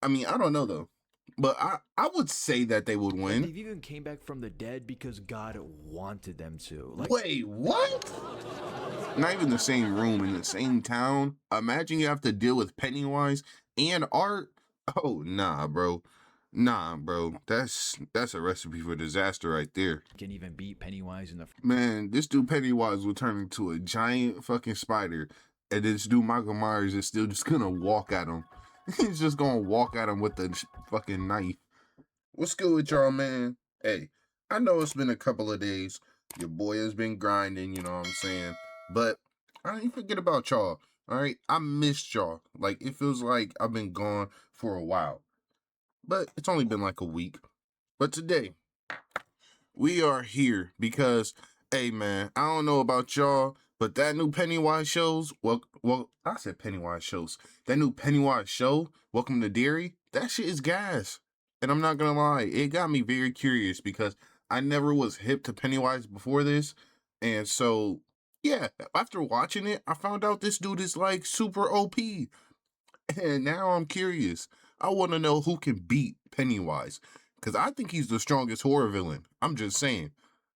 I mean, I don't know though, but I would say that they would Like, win. they've even came back from the dead because God wanted them to. Like, Wait, what? Not even the same room in the same town. Imagine you have to deal with Pennywise and Art. Oh, nah, bro. Nah, bro. That's a recipe for disaster right there. can even beat Pennywise in the Man, this dude Pennywise will turn into a giant fucking spider, and this dude Michael Myers is still just gonna walk at him. He's just gonna walk at him with the fucking knife. What's good with y'all, man? Hey, I know it's been a couple of days. Your boy has been grinding, you know what I'm saying? But I ain't forget about y'all, all right? I missed y'all. Like, it feels like I've been gone for a while. But it's only been like a week. But today, we are here because, hey, man, I don't know about y'all, but that new Pennywise shows, well, I said Pennywise shows. That new Pennywise show, Welcome to Derry, that shit is gas. And I'm not gonna lie, it got me very curious because I never was hip to Pennywise before this. And so, yeah, after watching it, I found out this dude is like super OP. And now I'm curious. I want to know who can beat Pennywise. Because I think he's the strongest horror villain. I'm just saying.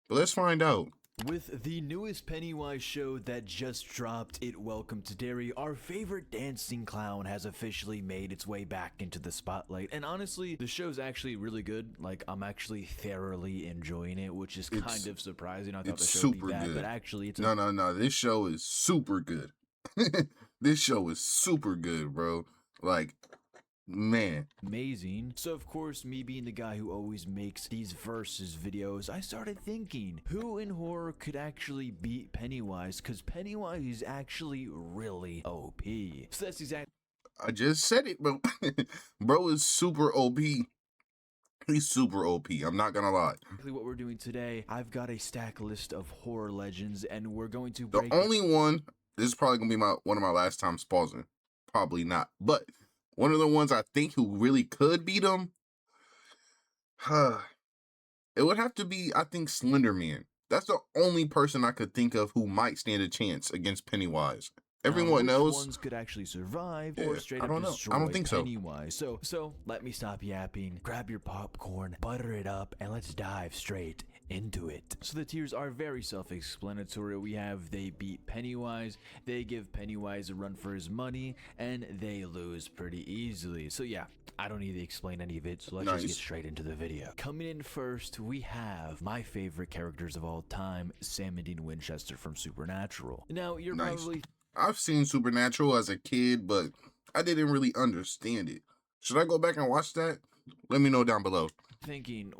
But let's find out. With the newest Pennywise show that just dropped, it Welcome to Derry, our favorite dancing clown has officially made its way back into the spotlight. And honestly, the show's actually really good. Like, I'm actually thoroughly enjoying it, which is kind of surprising. I thought the show would be bad, but actually it's No. This show is super good. This show is super good, bro. Like, man. amazing. So of course, me being the guy who always makes these versus videos, I started thinking, who in horror could actually beat Pennywise? Because Pennywise is actually really OP. So that's exactly I just said it, bro. Bro is super OP. He's super OP. I'm not gonna lie. what we're doing today. I've got a stack list of horror legends, and we're going to The break only one, this is probably gonna be one of my last times pausing. Probably not. But one of the ones I think who really could beat him, it would have to be, I think, Slender Man. That's the only person I could think of who might stand a chance against Pennywise. Everyone which knows. ones could actually survive Yeah, or straight I up don't know. destroy I don't think so. Pennywise. So let me stop yapping, grab your popcorn, butter it up, and let's dive straight into it. So the tiers are very self-explanatory. We have they beat Pennywise, they give Pennywise a run for his money, and they lose pretty easily. So yeah, I don't need to explain any of it, so let's just get straight into the video. Coming in first, we have my favorite characters of all time, Sam and Dean Winchester from Supernatural. Now, you're probably... I've seen Supernatural as a kid, but I didn't really understand it. Should I go back and watch that? Let me know down below. Thinking,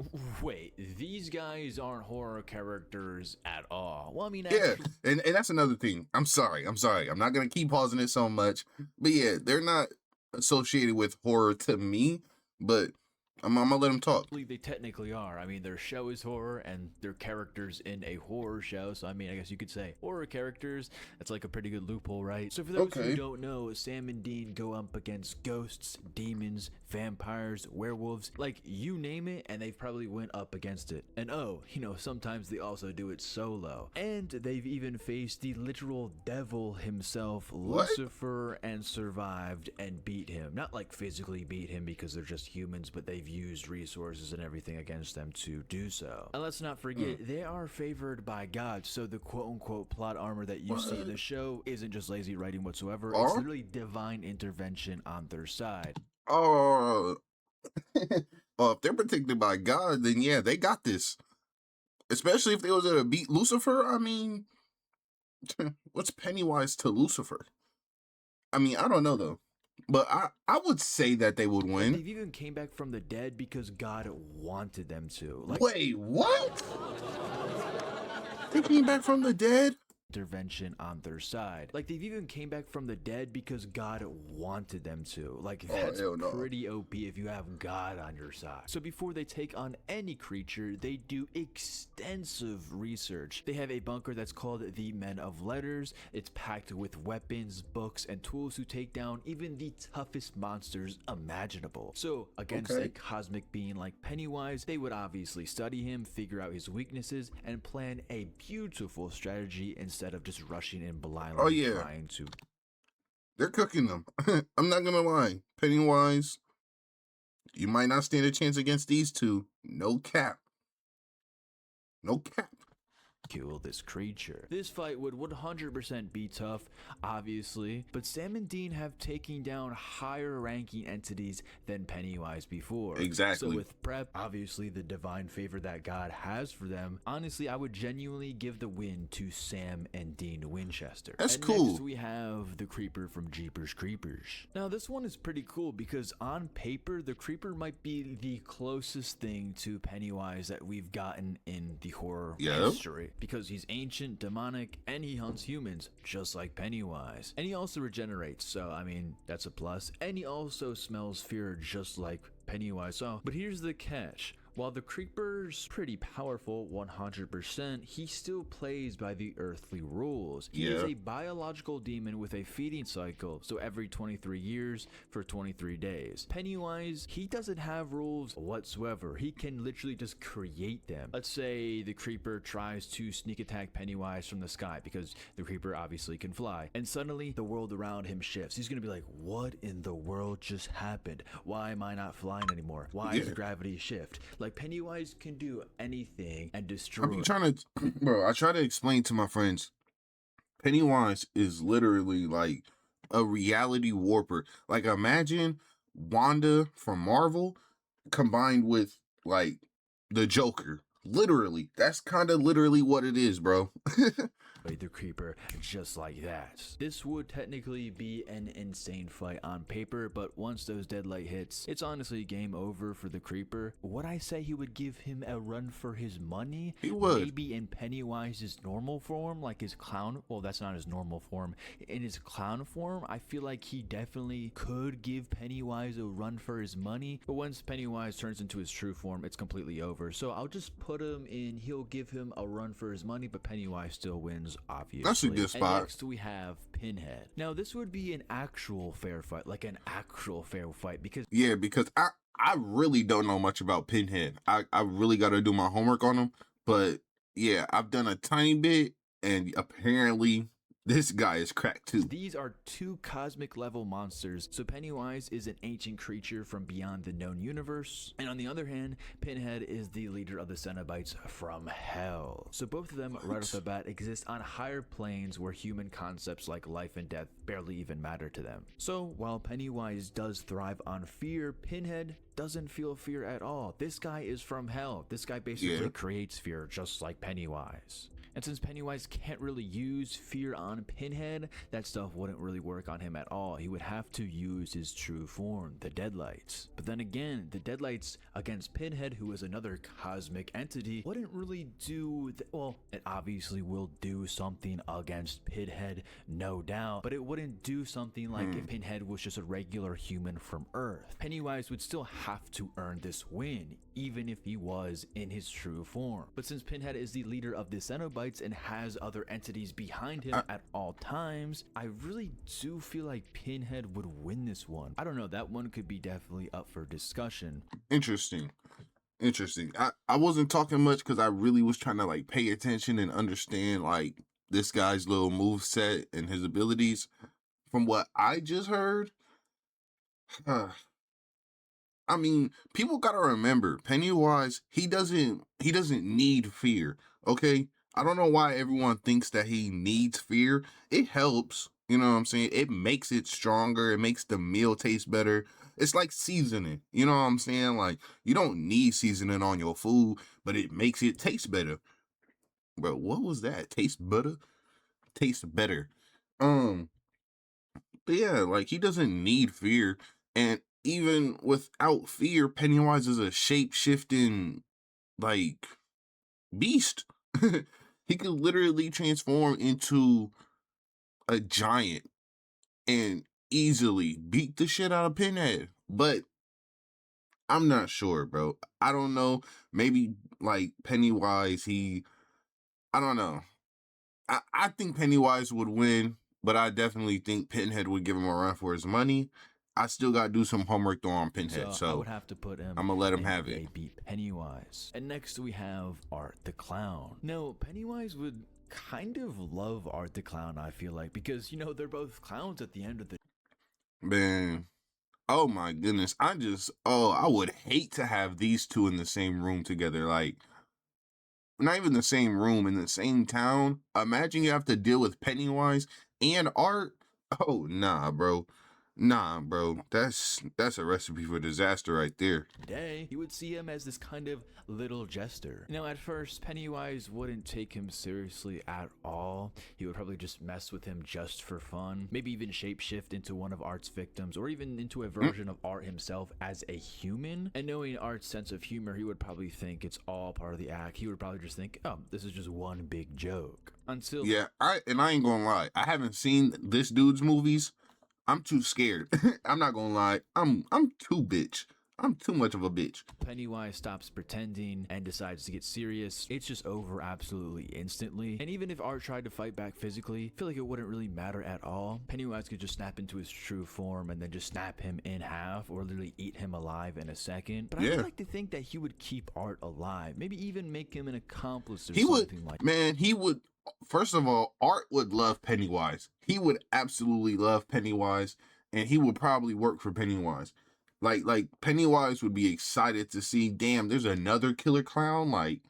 wait, these guys aren't horror characters at all. Well, I mean, yeah, and that's another thing. I'm sorry. I'm not gonna keep pausing it so much, but yeah, they're not associated with horror to me. But I'm gonna let them talk. They technically are. I mean, their show is horror, and they're characters in a horror show. So I mean, I guess you could say horror characters. That's like a pretty good loophole, right? So for those who don't know, Sam and Dean go up against ghosts, demons, vampires, werewolves, like you name it, and they've probably went up against it. And oh, you know, sometimes they also do it solo. And they've even faced the literal devil himself, Lucifer, and survived and beat him. Not like physically beat him because they're just humans, but they've used resources and everything against them to do so. And let's not forget, they are favored by God, so the quote-unquote plot armor that you see in the show isn't just lazy writing whatsoever. It's literally divine intervention on their side. Oh, well, if they're protected by God, then yeah, they got this. Especially if they was to beat Lucifer. I mean, what's Pennywise to Lucifer? I mean, I don't know though. But I would say that they would win. They've even came back from the dead because God wanted them to. Like, wait, what? They came back from the dead? Intervention on their side. Like, they've even came back from the dead because God wanted them to. Like, that's pretty OP if you have God on your side. So before they take on any creature, they do extensive research. They have a bunker that's called the Men of Letters. It's packed with weapons, books, and tools to take down even the toughest monsters imaginable. So against a cosmic being like Pennywise, they would obviously study him, figure out his weaknesses, and plan a beautiful strategy instead of just rushing in blindly trying to. They're cooking them. I'm not gonna lie. Pennywise, You might not stand a chance against these two. No cap. No cap. Kill this creature. This fight would 100% be tough, obviously, but Sam and Dean have taken down higher ranking entities than Pennywise before. Exactly. So with prep, obviously the divine favor that God has for them, honestly, I would genuinely give the win to Sam and Dean Winchester. That's and cool. Next we have the Creeper from Jeepers Creepers. Now this one is pretty cool because on paper, the Creeper might be the closest thing to Pennywise that we've gotten in the horror history. Because he's ancient, demonic, and he hunts humans, just like Pennywise. And he also regenerates, so I mean, that's a plus. And he also smells fear just like Pennywise. So, but here's the catch. While the Creeper's pretty powerful 100%, he still plays by the earthly rules. He is a biological demon with a feeding cycle, so every 23 years for 23 days. Pennywise, he doesn't have rules whatsoever. He can literally just create them. Let's say the Creeper tries to sneak attack Pennywise from the sky, because the Creeper obviously can fly, and suddenly the world around him shifts. He's gonna be like, what in the world just happened? Why am I not flying anymore? Why does gravity shift? Like, Pennywise can do anything and destroy. I try to explain to my friends, Pennywise is literally like a reality warper. Like, imagine Wanda from Marvel combined with like the Joker. Literally, that's kind of literally what it is, bro. The Creeper just like that. This would technically be an insane fight on paper, but once those deadlight hits, it's honestly game over for the Creeper. Would I say he would give him a run for his money? He would. Maybe in Pennywise's normal form, like his clown. Well, that's not his normal form. In his clown form, I feel like he definitely could give Pennywise a run for his money. But once Pennywise turns into his true form, it's completely over. So I'll just put him in. He'll give him a run for his money, but Pennywise still wins. Obviously. That's a good spot. And next we have Pinhead. Now this would be an actual fair fight, because I really don't know much about Pinhead. I really got to do my homework on him, but yeah, I've done a tiny bit, and apparently this guy is cracked too. These are two cosmic level monsters. So Pennywise is an ancient creature from beyond the known universe. And on the other hand, Pinhead is the leader of the Cenobites from hell. So both of them right off the bat exist on higher planes where human concepts like life and death barely even matter to them. So while Pennywise does thrive on fear, Pinhead doesn't feel fear at all. This guy is from hell. This guy basically creates fear just like Pennywise. And since Pennywise can't really use fear on Pinhead, that stuff wouldn't really work on him at all. He would have to use his true form, the Deadlights. But then again, the Deadlights against Pinhead, who is another cosmic entity, wouldn't really do, well, it obviously will do something against Pinhead, no doubt, but it wouldn't do something like if Pinhead was just a regular human from Earth. Pennywise would still have to earn this win, even if he was in his true form. But since Pinhead is the leader of the Cenobites and has other entities behind him at all times, I really do feel like Pinhead would win this one. I don't know, that one could be definitely up for discussion. Interesting. I wasn't talking much because I really was trying to like pay attention and understand like this guy's little move set and his abilities. From what I just heard, I mean, people gotta remember, Pennywise, he doesn't need fear, okay? I don't know why everyone thinks that he needs fear. It helps, you know what I'm saying? It makes it stronger. It makes the meal taste better. It's like seasoning, you know what I'm saying? Like, you don't need seasoning on your food, but it makes it taste better. Bro, what was that? Taste better? Taste better. But yeah, like, he doesn't need fear. And even without fear, Pennywise is a shape-shifting, like, beast. He could literally transform into a giant and easily beat the shit out of Pinhead. But I'm not sure, bro. I don't know. Maybe like Pennywise, I don't know. I think Pennywise would win, but I definitely think Pinhead would give him a run for his money. I still got to do some homework though on Pinhead, so I would have to put him. I'm gonna let him have it. Beat Pennywise. And next we have Art the Clown. No, Pennywise would kind of love Art the Clown, I feel like, because, you know, they're both clowns at the end of the... Man, Oh my goodness. I would hate to have these two in the same room together. Like, not even the same room, in the same town. Imagine you have to deal with Pennywise and Art. Oh, nah, bro. Nah, bro. That's a recipe for disaster right there. Today, you would see him as this kind of little jester. Now, at first, Pennywise wouldn't take him seriously at all. He would probably just mess with him just for fun, maybe even shapeshift into one of Art's victims, or even into a version of Art himself as a human. And knowing Art's sense of humor, he would probably think it's all part of the act. He would probably just think, oh, this is just one big joke. Until I ain't gonna lie. I haven't seen this dude's movies. I'm too scared. I'm not gonna lie. I'm too bitch. I'm too much of a bitch. Pennywise stops pretending and decides to get serious, it's just over absolutely instantly. And even if Art tried to fight back physically, I feel like it wouldn't really matter at all. Pennywise could just snap into his true form and then just snap him in half, or literally eat him alive in a second. But I would like to think that he would keep Art alive, maybe even make him an accomplice or something like that. Man, he would. First of all, Art would love Pennywise. He would absolutely love Pennywise, and he would probably work for Pennywise. Like Pennywise would be excited to see, damn, there's another killer clown. Like,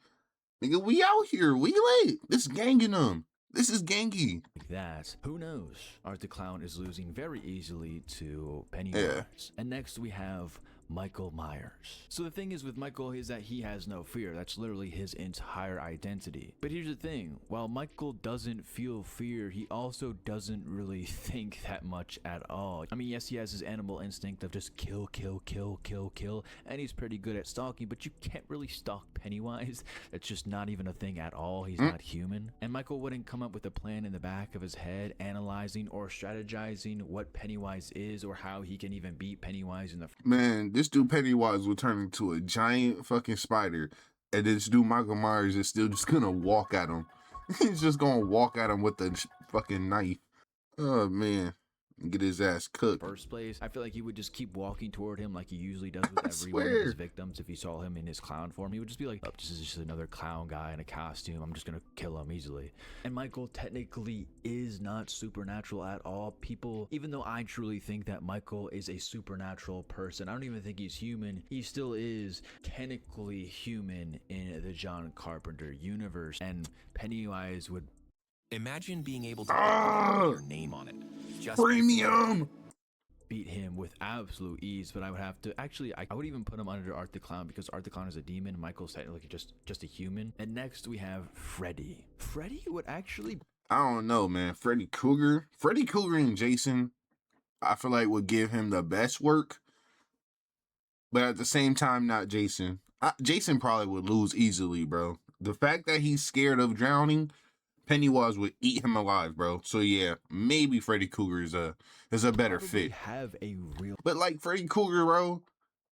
nigga, we out here. We lit. This ganging them. This is gangy. Like that. Who knows? Art the Clown is losing very easily to Pennywise. Yeah. And next we have Michael Myers. So the thing is with Michael is that he has no fear. That's literally his entire identity. But here's the thing. While Michael doesn't feel fear, he also doesn't really think that much at all. I mean, yes, he has his animal instinct of just kill, kill, kill, kill, kill. And he's pretty good at stalking, but you can't really stalk Pennywise. That's just not even a thing at all. He's not human. And Michael wouldn't come up with a plan in the back of his head, analyzing or strategizing what Pennywise is or how he can even beat Pennywise in the... Man, this dude Pennywise will turn into a giant fucking spider, and this dude Michael Myers is still just gonna walk at him. He's just gonna walk at him with the fucking knife. Oh man, get his ass cooked. First place, I feel like he would just keep walking toward him like he usually does with every one of his victims. If he saw him in his clown form, he would just be like, oh, this is just another clown guy in a costume. I'm just gonna kill him easily. And Michael technically is not supernatural at all. People, even though I truly think that Michael is a supernatural person, I don't even think he's human. He still is technically human in the John Carpenter universe. And Pennywise would... Imagine being able to put your name on it. Just premium! Beat him with absolute ease, but I would have to actually I would even put him under Art the Clown, because Art the Clown is a demon, Michael's technically just a human. And next we have Freddy. Freddy would actually... I don't know, man. Freddy Krueger and Jason, I feel like would give him the best work, but at the same time, not Jason. Jason probably would lose easily, bro. The fact that he's scared of drowning, Pennywise would eat him alive, bro. So yeah, maybe Freddy Krueger is a better fit. But like Freddy Krueger, bro,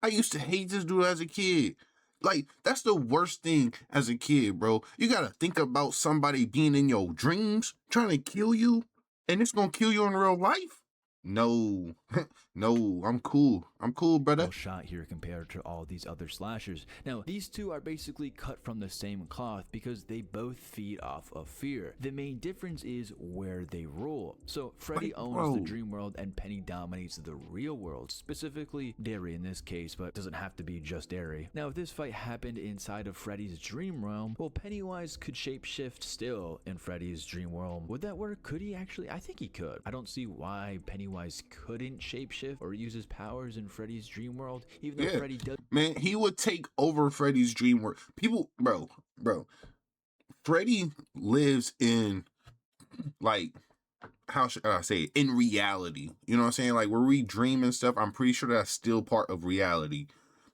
I used to hate this dude as a kid. Like, that's the worst thing as a kid, bro. You gotta think about somebody being in your dreams, trying to kill you, and it's gonna kill you in real life? No, no, I'm cool, brother. Shot here compared to all these other slashers. Now, these two are basically cut from the same cloth because they both feed off of fear. The main difference is where they rule. So Freddy owns the dream world and Penny dominates the real world, specifically Derry in this case, but it doesn't have to be just Derry. Now, if this fight happened inside of Freddy's dream realm, well, Pennywise could shapeshift still in Freddy's dream world. Would that work? Could he actually? I think he could. I don't see why Pennywise couldn't shapeshift or use his powers in Freddy's dream world, even though Freddy does. Man, he would take over Freddy's dream world. People, bro, Freddy lives in, like, how should I say it? In reality. You know what I'm saying? Like, where we dream and stuff, I'm pretty sure that's still part of reality.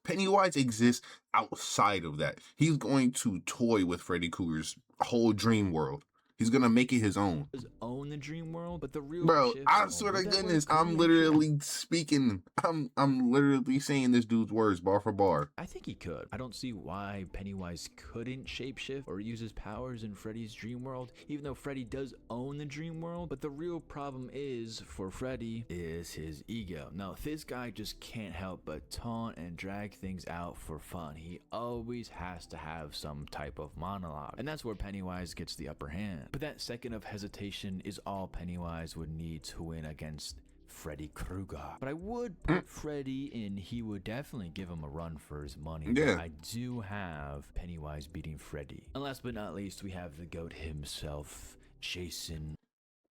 Pennywise exists outside of that. He's going to toy with Freddy Krueger's whole dream world. He's gonna make it his own. Own the dream world, but the real... Bro, I swear to goodness, I'm literally speaking. I'm literally saying this dude's words bar for bar. I think he could. I don't see why Pennywise couldn't shapeshift or use his powers in Freddy's dream world, even though Freddy does own the dream world. But the real problem is, for Freddy, is his ego. Now, this guy just can't help but taunt and drag things out for fun. He always has to have some type of monologue, and that's where Pennywise gets the upper hand. But that second of hesitation is all Pennywise would need to win against Freddy Krueger. But I would put Freddy in, he would definitely give him a run for his money. Yeah. But I do have Pennywise beating Freddy. And last but not least, we have the GOAT himself, Jason.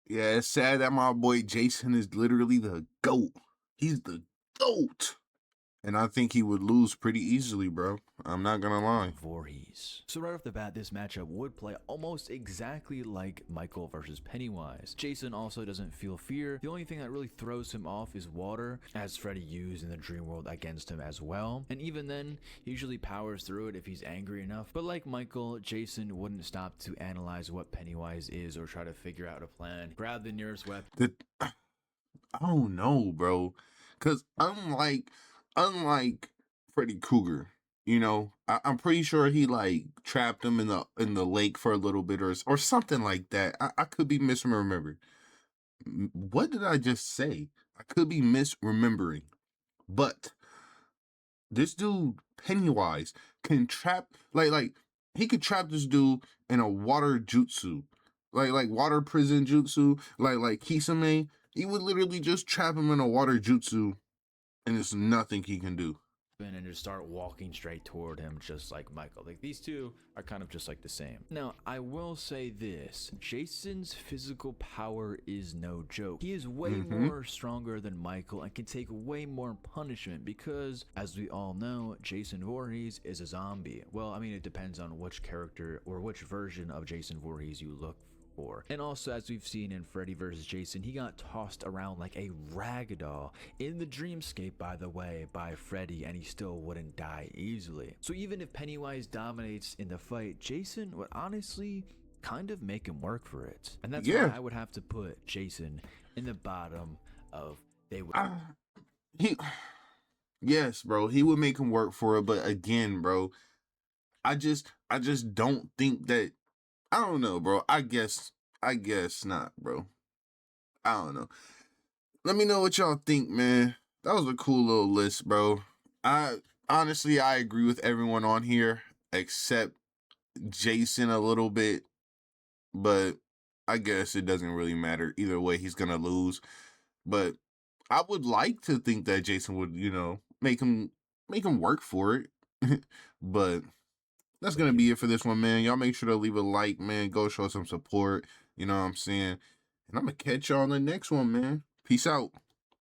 Yeah, it's sad that my boy Jason is literally the GOAT. He's the GOAT. And I think he would lose pretty easily, bro. I'm not gonna lie. Voorhees. So right off the bat, this matchup would play almost exactly like Michael versus Pennywise. Jason also doesn't feel fear. The only thing that really throws him off is water, as Freddy used in the dream world against him as well. And even then, he usually powers through it if he's angry enough. But like Michael, Jason wouldn't stop to analyze what Pennywise is or try to figure out a plan. Grab the nearest weapon. I don't know, bro. Cause unlike Freddy Krueger, you know, I'm pretty sure he like trapped him in the lake for a little bit or something like that. I could be misremembering. What did I just say? I could be misremembering. But this dude Pennywise can trap like he could trap this dude in a water jutsu. Like water prison jutsu, like Kisame. He would literally just trap him in a water jutsu and there's nothing he can do. And just start walking straight toward him just like Michael. Like, these two are kind of just like the same. Now, I will say this. Jason's physical power is no joke. He is way more stronger than Michael and can take way more punishment because, as we all know, Jason Voorhees is a zombie. Well, I mean, it depends on which character or which version of Jason Voorhees you look for. And also, as we've seen in Freddy vs. Jason, he got tossed around like a ragdoll in the dreamscape, by the way, by Freddy, and he still wouldn't die easily. So even if Pennywise dominates in the fight, Jason would honestly kind of make him work for it. And that's why I would have to put Jason in the bottom of Yes, bro, he would make him work for it, but again, bro, I just don't think that. I don't know, bro. I guess not, bro. I don't know. Let me know what y'all think, man. That was a cool little list, bro. I agree with everyone on here except Jason a little bit, but I guess it doesn't really matter. Either way, he's gonna lose. But I would like to think that Jason would, you know, make him work for it. But that's going to be it for this one, man. Y'all make sure to leave a like, man. Go show some support. You know what I'm saying? And I'm going to catch y'all on the next one, man. Peace out.